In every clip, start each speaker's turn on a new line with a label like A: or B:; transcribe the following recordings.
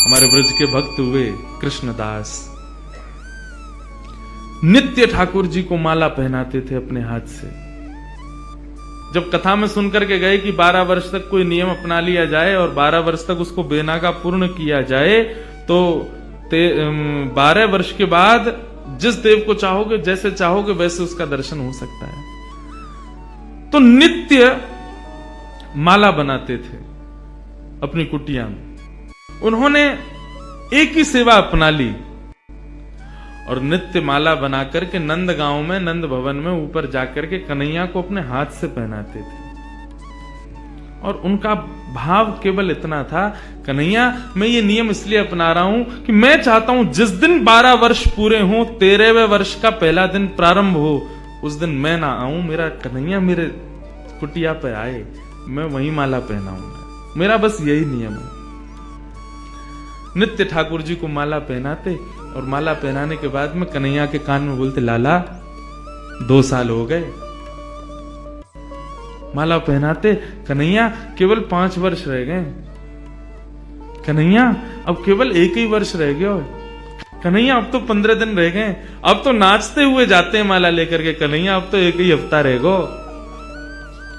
A: हमारे ब्रज के भक्त हुए कृष्णदास। नित्य ठाकुर जी को माला पहनाते थे अपने हाथ से। जब कथा में सुनकर के गए कि 12 वर्ष तक कोई नियम अपना लिया जाए और 12 वर्ष तक उसको बेनागा पूर्ण किया जाए, तो 12 वर्ष के बाद जिस देव को चाहोगे, जैसे चाहोगे वैसे उसका दर्शन हो सकता है। तो नित्य माला बनाते थे अपनी कुटिया में। उन्होंने एक ही सेवा अपना ली और नित्य माला बना करके नंद गांव में, नंद भवन में ऊपर जाकर के कन्हैया को अपने हाथ से पहनाते थे। और उनका भाव केवल इतना था, कन्हैया मैं ये नियम इसलिए अपना रहा हूं कि मैं चाहता हूं जिस दिन 12 वर्ष पूरे हों, 13वें वर्ष का पहला दिन प्रारंभ हो, उस दिन मैं ना आऊं, मेरा कन्हैया मेरे कुटिया पे आए, मैं वही माला पहनाऊंगा। मेरा बस यही नियम है। नित्य ठाकुर जी को माला पहनाते और माला पहनाने के बाद में कन्हैया के कान में बोलते, लाला 2 साल हो गए। माला पहनाते, कन्हैया केवल 5 वर्ष रह गए। कन्हैया अब केवल 1 ही वर्ष रह गया। कन्हैया अब तो 15 दिन रह गए, अब तो नाचते हुए जाते हैं माला लेकर के। कन्हैया अब तो 1 ही हफ्ता रह गो।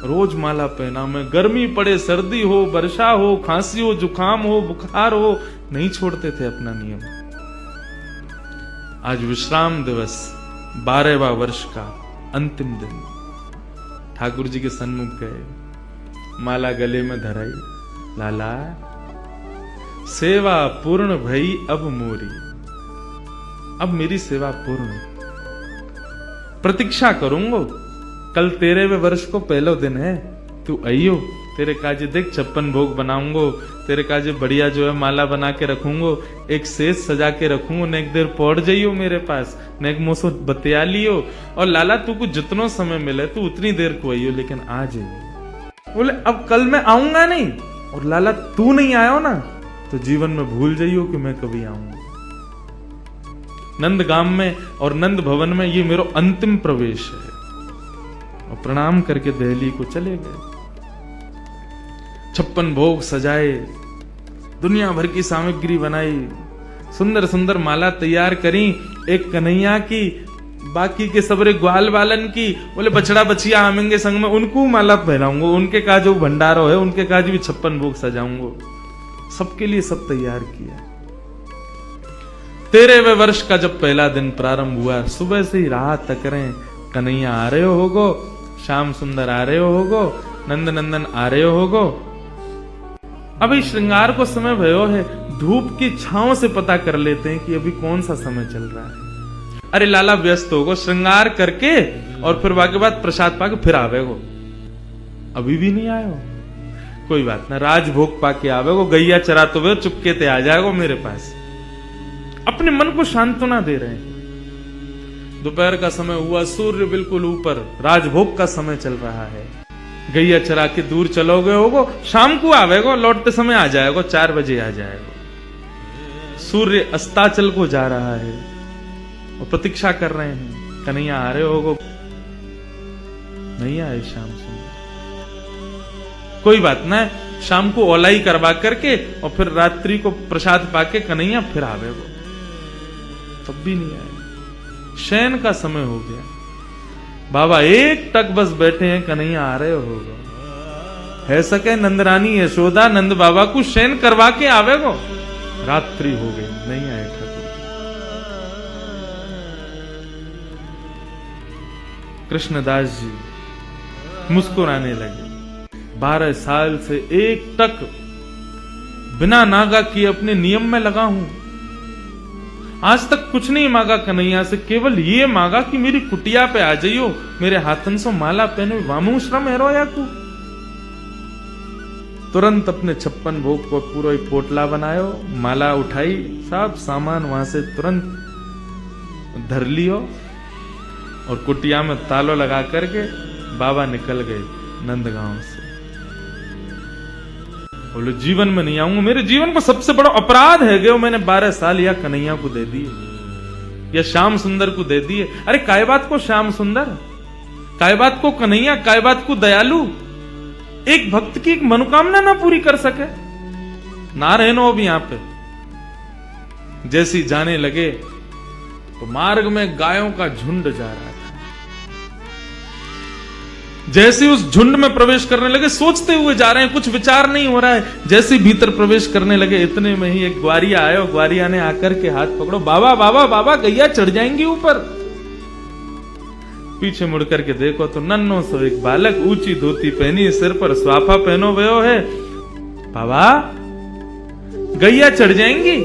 A: रोज माला पहना मैं, गर्मी पड़े, सर्दी हो, वर्षा हो, खांसी हो, जुकाम हो, बुखार हो, नहीं छोड़ते थे अपना नियम। आज विश्राम दिवस, 12वां वर्ष का अंतिम दिन, ठाकुर जी के सन्मुख गए, माला गले में धराई, लाला सेवा पूर्ण भई अब मोरी, अब मेरी सेवा पूर्ण, प्रतीक्षा करूंगो, कल 13वें वर्ष को पहलो दिन है, तू आइयो, तेरे काजे देख 56 भोग बनाऊंगो, तेरे काजे बढ़िया जो है माला बना के रखूंगो, एक शेष सजा के रखूंगो, ने एक देर पहुंच जाइयो मेरे पास, ने एक मोसो बतिया लियो, और लाला तू को जितनो समय मिले तू उतनी देर को आइयो, लेकिन आ जाइयो। बोले अब कल मैं आऊंगा नहीं, और लाला तू नहीं आयो ना तो जीवन में भूल जाइयो कि मैं कभी आऊंगा। नंद गांव में और नंद भवन में ये मेरा अंतिम प्रवेश है। और प्रणाम करके दिल्ली को चले गए। 56 भोग सजाए, दुनिया भर की सामग्री बनाई, सुंदर सुंदर माला तैयार करी, एक कन्हैया की, बाकी के सबरे ग्वाल बालन की। बोले बछड़ा बछिया आमेंगे संग में, उनको माला पहनाऊंगा, उनके का जो भंडारो है उनके का भी 56 भोग सजाऊंगा। सबके लिए सब तैयार किया। 13वें वर्ष का जब पहला दिन प्रारंभ हुआ, सुबह से ही राह तक रहे, कन्हैया आ रहे होगो, श्याम सुंदर आ रहे होगो, नंद नंदन आ रहे होगो। अभी श्रृंगार को समय भयो है, धूप की छांव से पता कर लेते हैं कि अभी कौन सा समय चल रहा है। अरे लाला व्यस्त होगो, श्रृंगार करके और फिर वाके बाद प्रसाद पाके फिर आवेगो। अभी भी नहीं आयो, कोई बात ना, राजभोग पाके आवेगो, गैया चराते हुए चुपके ते आ जाएगो मेरे पास। अपने मन को सांत्वना दे रहे हैं। दोपहर का समय हुआ, सूर्य बिल्कुल ऊपर, राजभोग का समय चल रहा है। गैया चरा के दूर चलोगे होगो, शाम को आवेगो, लौटते समय आ जाएगो, 4 बजे आ जाएगो। सूर्य अस्ताचल को जा रहा है और प्रतीक्षा कर रहे हैं, कन्हैया आ रहे होगो, नहीं आए श्याम सुंदर। कोई बात ना, शाम को ओलाई करवा करके और फिर रात्रि को प्रसाद पाके कन्हैया फिर आवेगो, तब भी नहीं आए। शयन का समय हो गया, बाबा एक टक बस बैठे हैं, कन्हैया आ रहे होगा। है सके नंदरानी यशोदा नंद बाबा को शयन करवा के आवेगो, रात्रि हो गई, नहीं आए ठाकुर जी। कृष्णदास जी मुस्कुराने लगे। 12 साल से एक टक बिना नागा किए अपने नियम में लगा हूं, आज तक कुछ नहीं मांगा कन्हैया से, केवल ये मांगा कि मेरी कुटिया पे आ जाइयो, मेरे हाथन से माला पहने, वामू श्रम है या को। तुरंत अपने 56 भोग को पूरा ही पोटला बनायो, माला उठाई, सब सामान वहां से तुरंत धर लियो और कुटिया में तालो लगा करके बाबा निकल गए नंदगांव से। बोले जीवन में नहीं आऊंगा, मेरे जीवन को सबसे बड़ा अपराध है गयो, मैंने 12 साल या कन्हैया को दे दिए या श्याम सुंदर को दे दिए। अरे काय बात को श्याम सुंदर, काय बात को कन्हैया, काय बात को दयालु, एक भक्त की एक मनोकामना ना पूरी कर सके। ना रहनो अब यहां पे, जैसी जाने लगे तो मार्ग में गायों का झुंड जा रहा था। जैसे उस झुंड में प्रवेश करने लगे, सोचते हुए जा रहे हैं, कुछ विचार नहीं हो रहा है। जैसे भीतर प्रवेश करने लगे, इतने में ही एक ग्वारिया आया और ग्वारिया ने आकर के हाथ पकड़ो, बाबा बाबा बाबा गैया चढ़ जाएंगी ऊपर। पीछे मुड़ करके देखो तो नन्नो सो एक बालक, ऊंची धोती पहनी, सिर पर स्वाफा पहनो भयो है। बाबा गैया चढ़ जाएंगी,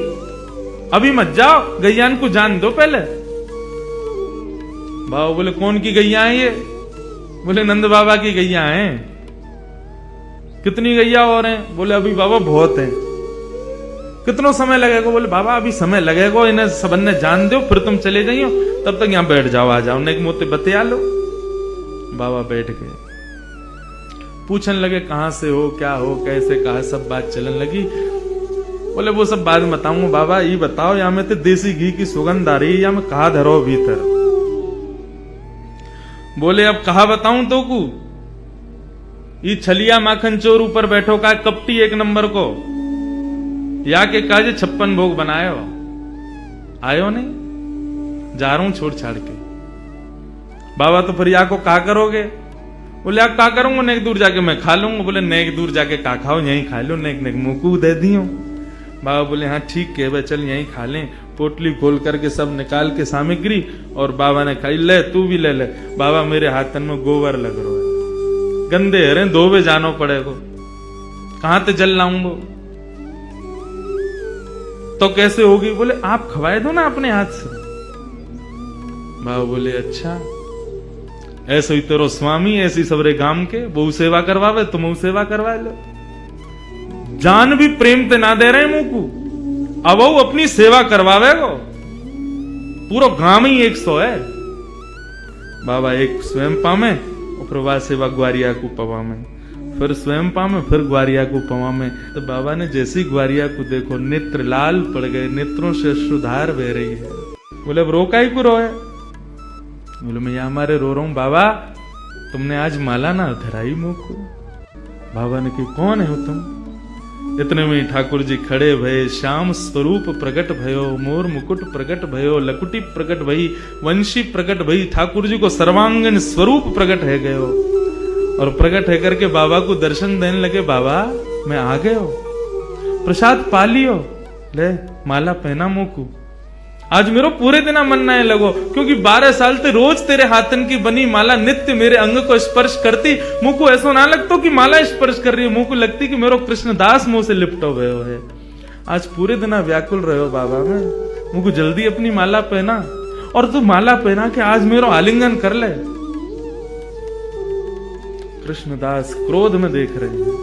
A: अभी मत जाओ, गैयान को जान दो पहले। बाबा बोले कौन की गैया है ये? बोले नंद बाबा की गैया हैं। कितनी गैया और हैं? बोले अभी बाबा बहुत हैं। कितना समय लगेगा? बोले बाबा अभी समय लगेगा, इन्हें सबने जान दो, फिर तुम चले जाइयो, तब तक यहां बैठ जाओ, आ जाओ, नेक मोते बतिया लो। बाबा बैठ गए, पूछने लगे कहां से हो, क्या हो, कैसे, कहा, सब बात चलने लगी। बोले वो सब बाद में बताऊंगा, बाबा ये बताओ यहां में तो देसी घी की सुगंध आ रही है, या मैं कहा धरो भीतर? बोले अब कहा बताऊं तो को? ये छलिया माखन चोर ऊपर बैठो का कपटी एक नंबर को, या के काजे 56 भोग बनायो, आयो नहीं, जा रहा हूं छोड़ छाड़ के। बाबा तो फिर या को का करोगे? बोले आप का करूंगा, नेक दूर जाके मैं खा लूंगा। बोले नेक दूर जाके का खाओ, यहीं खा लो, नेक नेक मुंह दे दियो। बाबा बोले हाँ ठीक है, चल यहीं खा लें। पोटली खोल करके सब निकाल के सामग्री, और बाबा ने खाई, ले तू भी ले ले। बाबा मेरे हाथन में गोबर लग रहा है, गंदे हरे, धोबे जानो पड़ेगा, कहां ते जल लाऊंगो? तो कैसे होगी? बोले आप खवाए दो ना अपने हाथ से। बाबा बोले अच्छा, ऐसे ही तेरो स्वामी, ऐसी सबरे गांव के बहु सेवा करवावे, तुम सेवा करवा लो। जान भी प्रेम ते ना दे रहे मुंह को, अब वो अपनी सेवा करवावे गो। पूरा गांव ही 100 है। बाबा एक स्वयं पामे, और प्रभा सेवा ग्वारिया को पवा में, फिर स्वयं पामे, फिर ग्वारिया को पवा में। तो बाबा ने जैसी ग्वारिया को देखो, नेत्र लाल पड़ गए, नेत्रों से अश्रुधार बह रही है। बोले अब रो काई को रोए? बोले मैं यहां हमारे रो रहा हूं बाबा, तुमने आज माला ना धराई मुंह को। बाबा ने कहा कौन है तुम? इतने में ठाकुर जी खड़े भये, श्याम स्वरूप प्रकट भयो, मोर मुकुट प्रकट भयो, लकुटी प्रकट भई, वंशी प्रकट भई। ठाकुर जी को सर्वांगन स्वरूप प्रकट है गयो, और प्रकट है करके बाबा को दर्शन देने लगे। बाबा मैं आ गए हो, प्रसाद पा लियो, ले माला पहना मुंह को। आज मेरो पूरे दिन मन ना लगो, क्योंकि 12 साल से रोज तेरे हाथन की बनी माला नित्य मेरे अंग को स्पर्श करती। मुंह को ऐसा ना लगता कि माला स्पर्श कर रही है, मुंह को लगती कि मेरो कृष्णदास मुंह से लिपटो गयो है। आज पूरे दिन व्याकुल रहे हो बाबा में, मुंह को जल्दी अपनी माला पहना, और तू माला पहना के आज मेरो आलिंगन कर ले। कृष्णदास क्रोध में देख रहे हैं,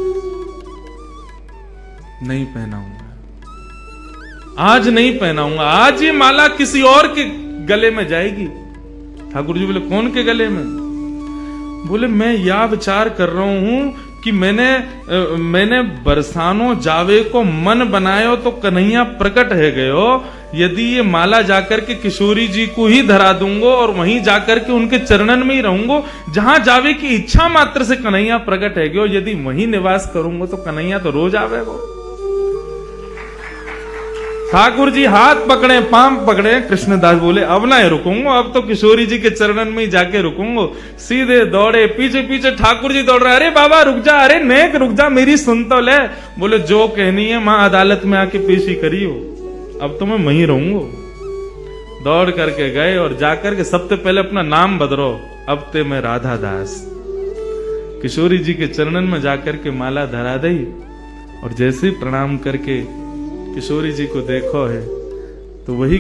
A: नहीं पहनाऊंगा, आज नहीं पहनाऊंगा, आज ये माला किसी और के गले में जाएगी। ठाकुर जी बोले कौन के गले में? बोले मैं यह विचार कर रहा हूं कि मैंने बरसानो जावे को मन बनायो तो कन्हैया प्रकट है गयो। यदि ये माला जाकर के किशोरी जी को ही धरा दूंगा और वहीं जाकर के उनके चरणन में ही रहूंगा, जहां जावे की इच्छा मात्र से कन्हैया प्रकट है गयो। यदि वहीं निवास करूंगा तो कन्हैया तो रोज आवेगो। ठाकुर जी हाथ पकड़े, पांव पकड़े। कृष्णदास बोले अब ना रुकूंगा, अब तो किशोरी जी के चरणन में ही जाके रुकूंगा। सीधे दौड़े, पीछे पीछे ठाकुर जी दौड़ रहे, अरे बाबा रुक जा, अरे नेक रुक जा, मेरी सुन तो ले। बोले जो कहनी है मां अदालत में आके पेशी करियो, अब तो मैं वहीं रहूंगा। दौड़ करके गए और जाकर के सबसे पहले अपना नाम बदलो, अब ते मैं राधा दास। किशोरी जी के चरणन में जाकर के माला धरा दी, और जैसे प्रणाम करके किशोरी जी को देखो है तो वही